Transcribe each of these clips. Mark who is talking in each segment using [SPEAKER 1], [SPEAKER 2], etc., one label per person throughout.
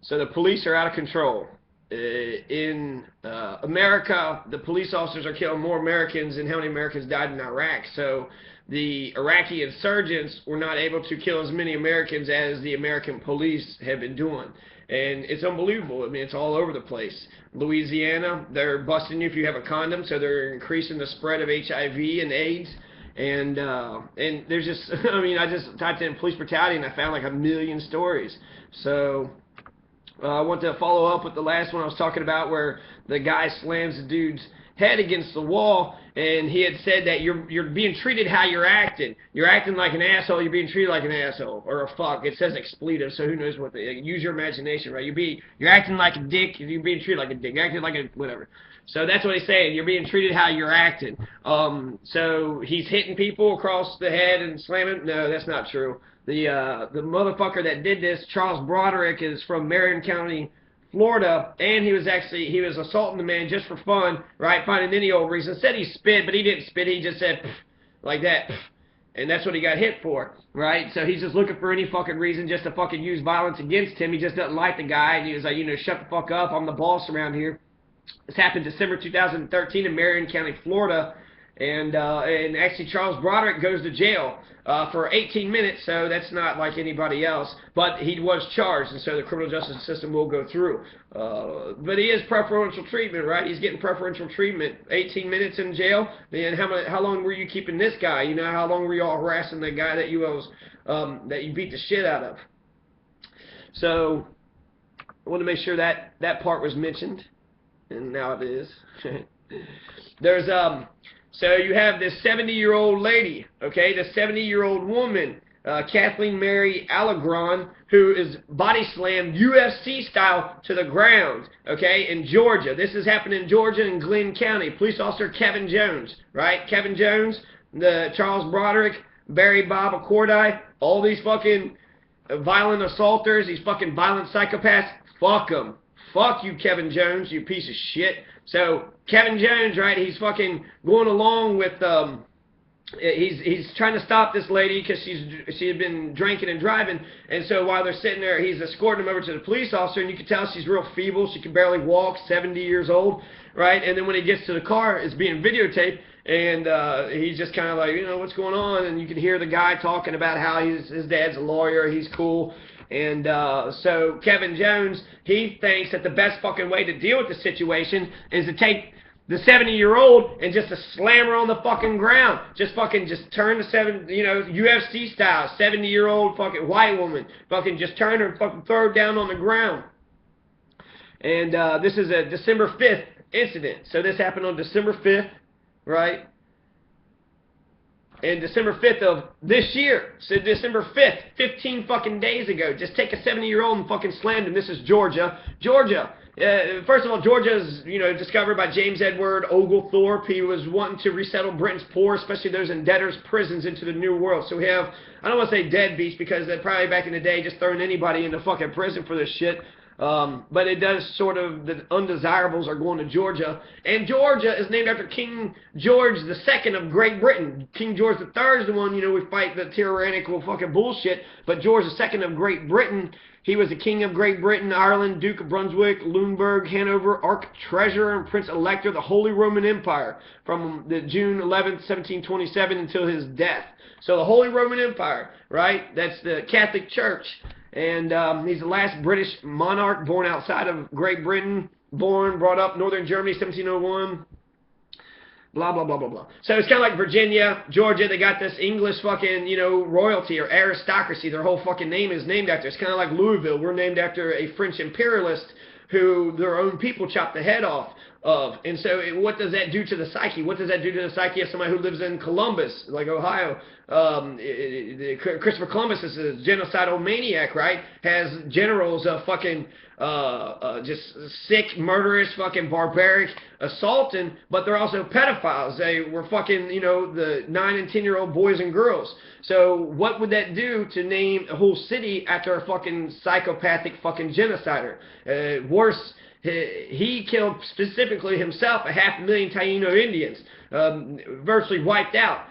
[SPEAKER 1] So the police are out of control. In America, the police officers are killing more Americans than how many Americans died in Iraq. So the Iraqi insurgents were not able to kill as many Americans as the American police have been doing. And it's unbelievable. I mean, it's all over the place. Louisiana, they're busting you if you have a condom, so they're increasing the spread of HIV and AIDS. And there's just, I mean, I just typed in police brutality and I found like 1,000,000 stories. So I want to follow up with the last one I was talking about, where the guy slams the dude's head against the wall, and he had said that you're being treated how you're acting. You're acting like an asshole. You're being treated like an asshole or a fuck. It says expletive, so who knows what? Use your imagination, right? You're acting like a dick. You're being treated like a dick. You're acting like a whatever. So that's what he's saying. You're being treated how you're acting. So he's hitting people across the head and slamming. No, that's not true. The motherfucker that did this, Charles Broderick, is from Marion County, Florida, and he was assaulting the man just for fun, right? Finding any old reason. Said he spit, but he didn't spit. He just said like that, and that's what he got hit for, right? So he's just looking for any fucking reason just to fucking use violence against him. He just doesn't like the guy, and he was like, you know, shut the fuck up. I'm the boss around here. This happened December 2013 in Marion County, Florida. And actually Charles Broderick goes to jail for 18 minutes, so that's not like anybody else. But he was charged, and so the criminal justice system will go through. But he is preferential treatment, right? He's getting preferential treatment. 18 minutes in jail. Then how long were you keeping this guy? You know, how long were you all harassing the guy that you beat the shit out of? So I want to make sure that that part was mentioned, and now it is. There's So you have this 70-year-old lady, okay, the 70-year-old woman, Kathleen Mary Allegron, who is body slammed UFC style to the ground, okay, in Georgia. This has happened in Georgia in Glenn County. Police officer Kevin Jones, right? Kevin Jones, the Charles Broderick, Barry Bob Accordi, all these fucking violent assaulters, these fucking violent psychopaths, fuck them. Fuck you, Kevin Jones, you piece of shit. So, Kevin Jones, right, he's fucking going along with, he's trying to stop this lady because she had been drinking and driving, and so while they're sitting there, he's escorting them over to the police officer, and you can tell she's real feeble, she can barely walk, 70 years old, right, and then when he gets to the car, it's being videotaped, and he's just kind of like, you know, what's going on, and you can hear the guy talking about how his dad's a lawyer, he's cool. And so Kevin Jones, he thinks that the best fucking way to deal with the situation is to take the 70-year-old and just to slam her on the fucking ground. Just turn the UFC style, 70-year-old fucking white woman. Fucking just turn her and fucking throw her down on the ground. And this is a December 5th incident. So this happened on December 5th, right? And December 5th of this year. So December 5th, 15 fucking days ago. Just take a 70-year-old and fucking slammed him. This is Georgia. Georgia. First of all, Georgia is, you know, discovered by James Edward Oglethorpe. He was wanting to resettle Britain's poor, especially those in debtors' prisons, into the New World. So we have, I don't want to say deadbeats, because they're probably back in the day just throwing anybody into fucking prison for this shit. But it does sort of, the undesirables are going to Georgia. And Georgia is named after King George II of Great Britain. King George III is the one, you know, we fight the tyrannical fucking bullshit. But George II of Great Britain, he was the King of Great Britain, Ireland, Duke of Brunswick, Lunenburg, Hanover, Arch-Treasurer, and Prince Elector of the Holy Roman Empire from the June 11th, 1727 until his death. So the Holy Roman Empire, right? That's the Catholic Church. And he's the last British monarch born outside of Great Britain, brought up Northern Germany, 1701, blah, blah, blah, blah, blah. So it's kind of like Virginia, Georgia, they got this English fucking, you know, royalty or aristocracy. Their whole fucking name is named after. It's kind of like Louisville. We're named after a French imperialist who their own people chopped the head off of. And so what does that do to the psyche? What does that do to the psyche of somebody who lives in Columbus, like Ohio? Christopher Columbus is a genocidal maniac, right? Has generals of fucking just sick, murderous, fucking barbaric assaulting, but they're also pedophiles. They were fucking, you know, the 9 and 10-year-old boys and girls. So what would that do to name a whole city after a fucking psychopathic fucking genocider? Worse, he killed specifically himself 500,000 Taino Indians, virtually wiped out.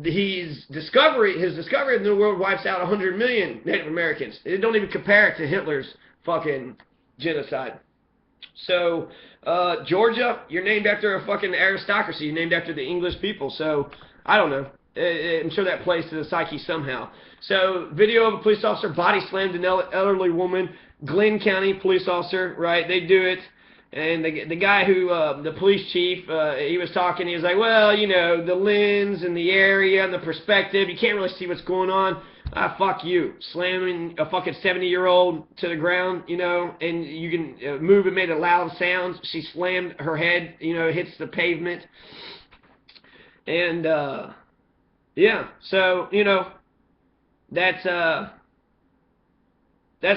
[SPEAKER 1] His discovery of the New World wipes out 100 million Native Americans. It don't even compare it to Hitler's fucking genocide. So, Georgia, you're named after a fucking aristocracy. You're named after the English people. So, I don't know. I'm sure that plays to the psyche somehow. So, video of a police officer body slammed an elderly woman. Glenn County police officer, right? They do it. And the guy who, the police chief, he was talking. He was like, well, you know, the lens and the area and the perspective, you can't really see what's going on. Fuck you. Slamming a fucking 70-year-old to the ground, you know, and you can move and made a loud sound. She slammed her head, you know, hits the pavement. And, yeah, so, you know, that's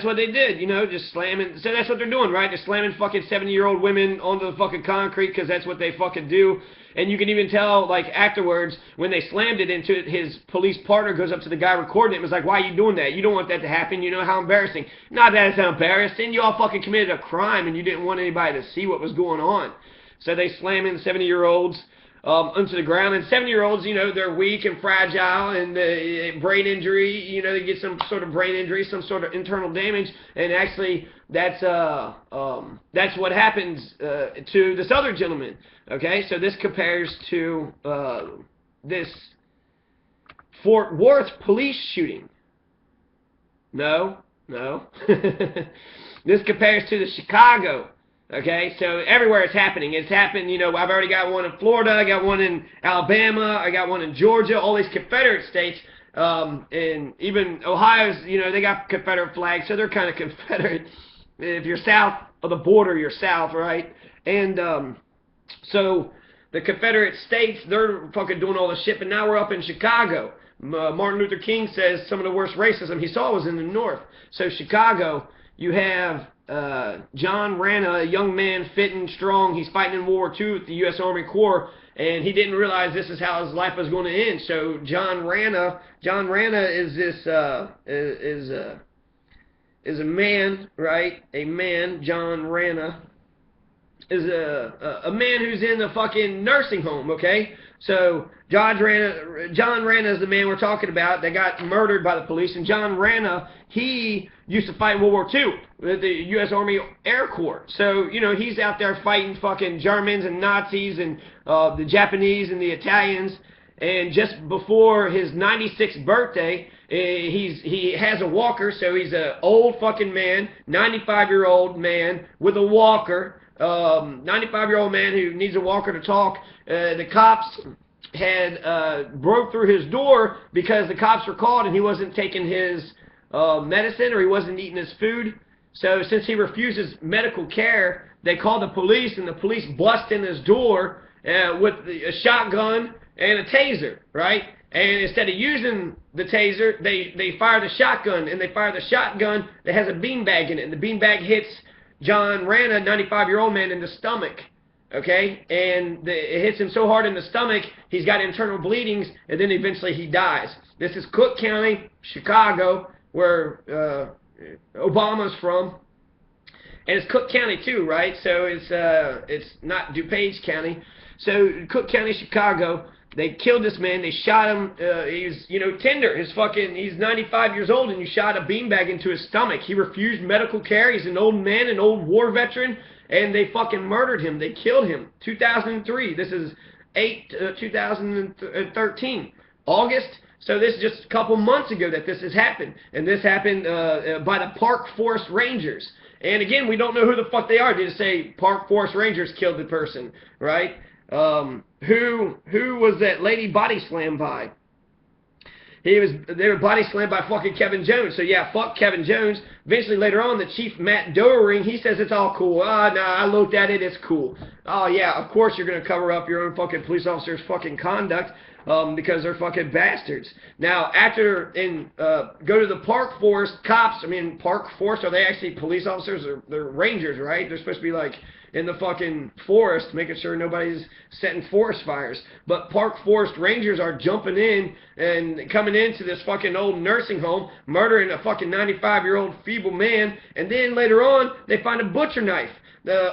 [SPEAKER 1] what they did, you know, just slamming. So that's what they're doing, right? They're slamming fucking 70-year-old women onto the fucking concrete because that's what they fucking do. And you can even tell, like, afterwards, when they slammed it into it, his police partner goes up to the guy recording it and was like, why are you doing that? You don't want that to happen. You know how embarrassing. Not that it's embarrassing. You all fucking committed a crime and you didn't want anybody to see what was going on. So they slam in 70-year-olds onto the ground. And 70-year-olds, you know, they're weak and fragile and brain injury, you know, they get some sort of brain injury, some sort of internal damage. And actually, that's what happens to this other gentleman. Okay, so this compares to this Fort Worth police shooting. No. This compares to the Chicago. Okay, so everywhere it's happening. It's happened, you know, I've already got one in Florida, I got one in Alabama, I got one in Georgia, all these Confederate states, and even Ohio's, you know, they got Confederate flags, so they're kind of Confederate. If you're south of the border, you're south, right? And, so the Confederate states, they're fucking doing all this shit, but now we're up in Chicago. Martin Luther King says some of the worst racism he saw was in the North. So Chicago, you have John Rana, a young man, fit and strong. He's fighting in World War II with the U.S. Army Corps, and he didn't realize this is how his life was going to end. So John Rana is this is a man, right? A man, John Rana, is a man who's in the fucking nursing home, okay? So John Rana is the man we're talking about that got murdered by the police. And John Rana, he used to fight in World War II with the U.S. Army Air Corps. So, you know, he's out there fighting fucking Germans and Nazis and the Japanese and the Italians. And just before his 96th birthday, he has a walker. So he's an old fucking man, 95-year-old man with a walker. 95-year-old man who needs a walker to talk. The cops had broke through his door because the cops were called and he wasn't taking his medicine or he wasn't eating his food. So since he refuses medical care, they called the police, and the police bust in his door with a shotgun and a taser, right? And instead of using the taser, they fired a shotgun, and they fired the shotgun that has a beanbag in it, and the beanbag hits John Rana, 95-year-old man, in the stomach, okay? And it hits him so hard in the stomach, he's got internal bleedings, and then eventually he dies. This is Cook County, Chicago, where Obama's from. And it's Cook County too, right? So it's not DuPage County. So Cook County, Chicago, they killed this man. They shot him. He's, you know, tender. He's 95 years old, and you shot a beanbag into his stomach. He refused medical care. He's an old man, an old war veteran, and they fucking murdered him. They killed him. 2003. This is 2013. August. So this is just a couple months ago that this has happened. And this happened by the Park Forest Rangers. And again, we don't know who the fuck they are. They just say Park Forest Rangers killed the person, right? Who was that lady body slammed by? They were body slammed by fucking Kevin Jones. So yeah, fuck Kevin Jones. Eventually later on, the chief Matt Doering, he says it's all cool. Nah, I looked at it, it's cool. Oh yeah, of course you're gonna cover up your own fucking police officer's fucking conduct. Because they're fucking bastards. Now, after go to the Park Forest cops. I mean, Park Forest, are they actually police officers? Or they're rangers, right? They're supposed to be like in the fucking forest, making sure nobody's setting forest fires. But Park Forest Rangers are jumping in and coming into this fucking old nursing home, murdering a fucking 95-year-old feeble man, and then later on, they find a butcher knife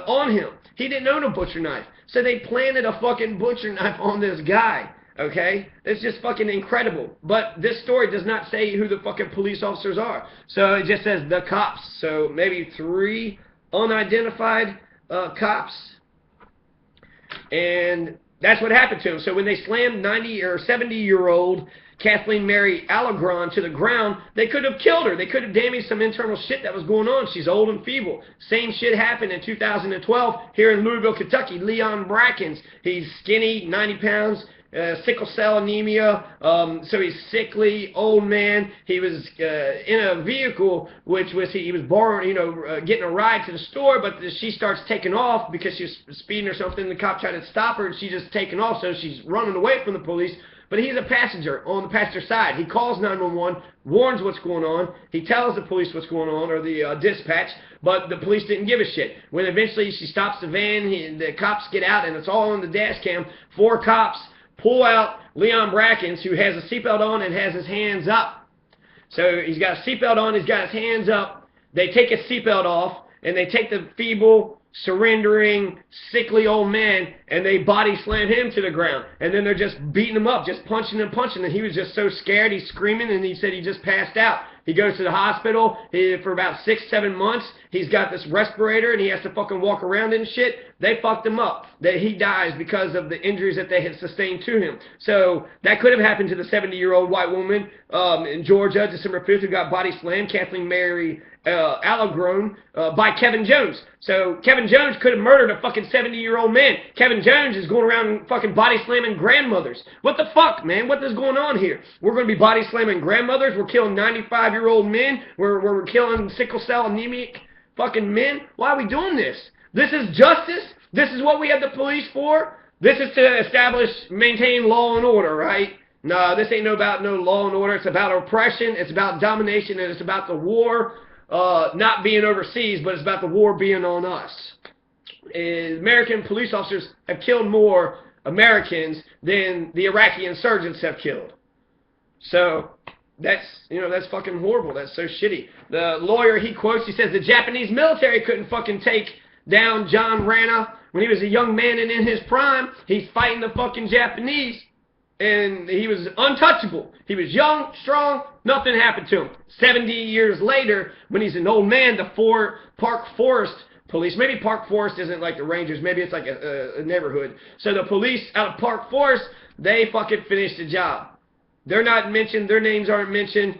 [SPEAKER 1] on him. He didn't own a butcher knife. So they planted a fucking butcher knife on this guy. Okay? It's just fucking incredible. But this story does not say who the fucking police officers are. So it just says the cops. So maybe 3 unidentified cops. And that's what happened to him. So when they slammed 90 or 70-year-old Kathleen Mary Allegron to the ground, they could have killed her. They could have damaged some internal shit that was going on. She's old and feeble. Same shit happened in 2012 here in Louisville, Kentucky. Leon Brackens. He's skinny, 90 pounds. Sickle cell anemia, so he's sickly, old man. He was in a vehicle, which was he was borrowing, getting a ride to the store, but she starts taking off because she was speeding or something. The cop tried to stop her, and she's just taking off, so she's running away from the police. But he's a passenger on the passenger side. He calls 911, warns what's going on. He tells the police what's going on, or the dispatch, but the police didn't give a shit. When eventually she stops the van, the cops get out, and it's all on the dash cam. 4 cops pull out Leon Brackens, who has a seatbelt on and has his hands up. So he's got a seatbelt on, he's got his hands up. They take his seatbelt off, and they take the feeble, surrendering, sickly old man, and they body slam him to the ground. And then they're just beating him up, just punching and punching. And he was just so scared, he's screaming, and he said he just passed out. He goes to the hospital for about 6-7 months. He's got this respirator, and he has to fucking walk around and shit. They fucked him up. He dies because of the injuries that they had sustained to him. So that could have happened to the 70-year-old white woman in Georgia, December 5th, who got body slammed, Kathleen Mary Allegron, by Kevin Jones. So Kevin Jones could have murdered a fucking 70-year-old man. Kevin Jones is going around fucking body slamming grandmothers. What the fuck, man? What is going on here? We're going to be body slamming grandmothers. We're killing 95-year-old men. We're killing sickle cell anemic fucking men. Why are we doing this? This is justice. This is what we have the police for. This is to maintain law and order, right? No, this ain't about no law and order. It's about oppression. It's about domination, and it's about the war not being overseas, but it's about the war being on us. American police officers have killed more Americans than the Iraqi insurgents have killed. So that's fucking horrible. That's so shitty. The lawyer he quotes, he says the Japanese military couldn't fucking take down John Rana when he was a young man and in his prime. He's fighting the fucking Japanese, and he was untouchable. He was young, strong, nothing happened to him. 70 years later, when he's an old man, the Park Forest police, maybe Park Forest isn't like the Rangers, maybe it's like a neighborhood. So the police out of Park Forest, they fucking finished the job. They're not mentioned, their names aren't mentioned.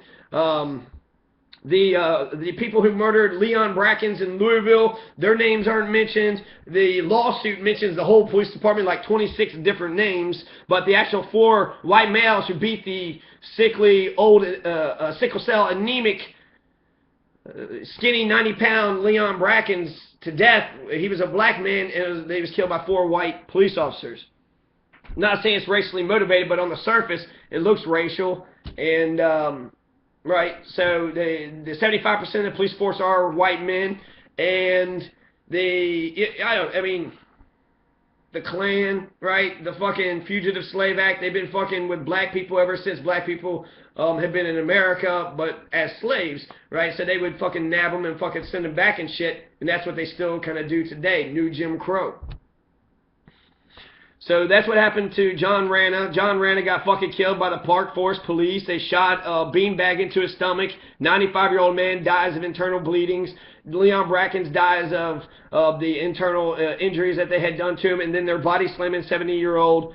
[SPEAKER 1] The people who murdered Leon Brackens in Louisville, their names aren't mentioned. The lawsuit mentions the whole police department, like 26 different names, but the actual 4 white males who beat the sickly, old, sickle cell anemic, skinny, 90-pound Leon Brackens to death, he was a black man, and he was killed by 4 white police officers. Not saying it's racially motivated, but on the surface, it looks racial, and right, so the 75% of the police force are white men, and the Klan, right, the fucking Fugitive Slave Act, they've been fucking with black people ever since black people have been in America, but as slaves, right, so they would fucking nab them and fucking send them back and shit, and that's what they still kind of do today, new Jim Crow. So that's what happened to John Rana. John Rana got fucking killed by the Park Forest police. They shot a beanbag into his stomach. 95-year-old man dies of internal bleedings. Leon Brackens dies of the internal injuries that they had done to him. And then they're body slamming 70-year-old,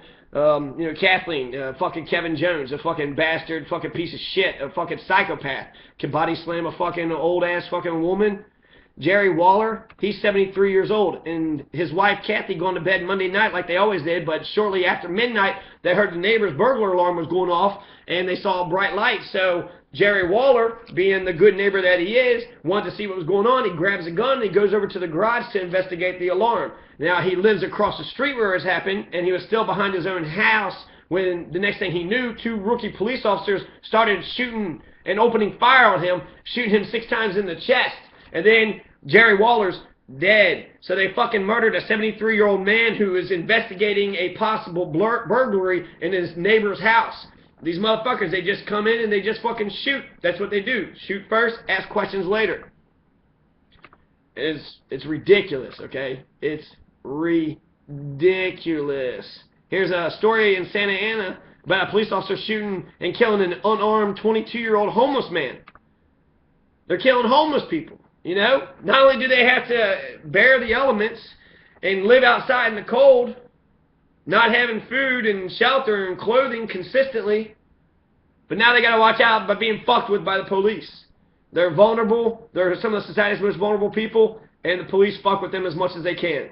[SPEAKER 1] Kathleen, fucking Kevin Jones, a fucking bastard, fucking piece of shit, a fucking psychopath. Can body slam a fucking old-ass fucking woman. Jerry Waller, he's 73 years old, and his wife Kathy going to bed Monday night like they always did, but shortly after midnight, they heard the neighbor's burglar alarm was going off, and they saw a bright light. So Jerry Waller, being the good neighbor that he is, wanted to see what was going on. He grabs a gun, and he goes over to the garage to investigate the alarm. Now, he lives across the street where it happened, and he was still behind his own house when the next thing he knew, 2 rookie police officers started shooting and opening fire on him, shooting him 6 times in the chest. And then Jerry Waller's dead. So they fucking murdered a 73-year-old man who is investigating a possible burglary in his neighbor's house. These motherfuckers, they just come in and they just fucking shoot. That's what they do. Shoot first, ask questions later. It's ridiculous, okay? It's ridiculous. Here's a story in Santa Ana about a police officer shooting and killing an unarmed 22-year-old homeless man. They're killing homeless people, you know? Not only do they have to bear the elements and live outside in the cold, not having food and shelter and clothing consistently, but now they got to watch out by being fucked with by the police. They're vulnerable. They're some of the society's most vulnerable people, and the police fuck with them as much as they can.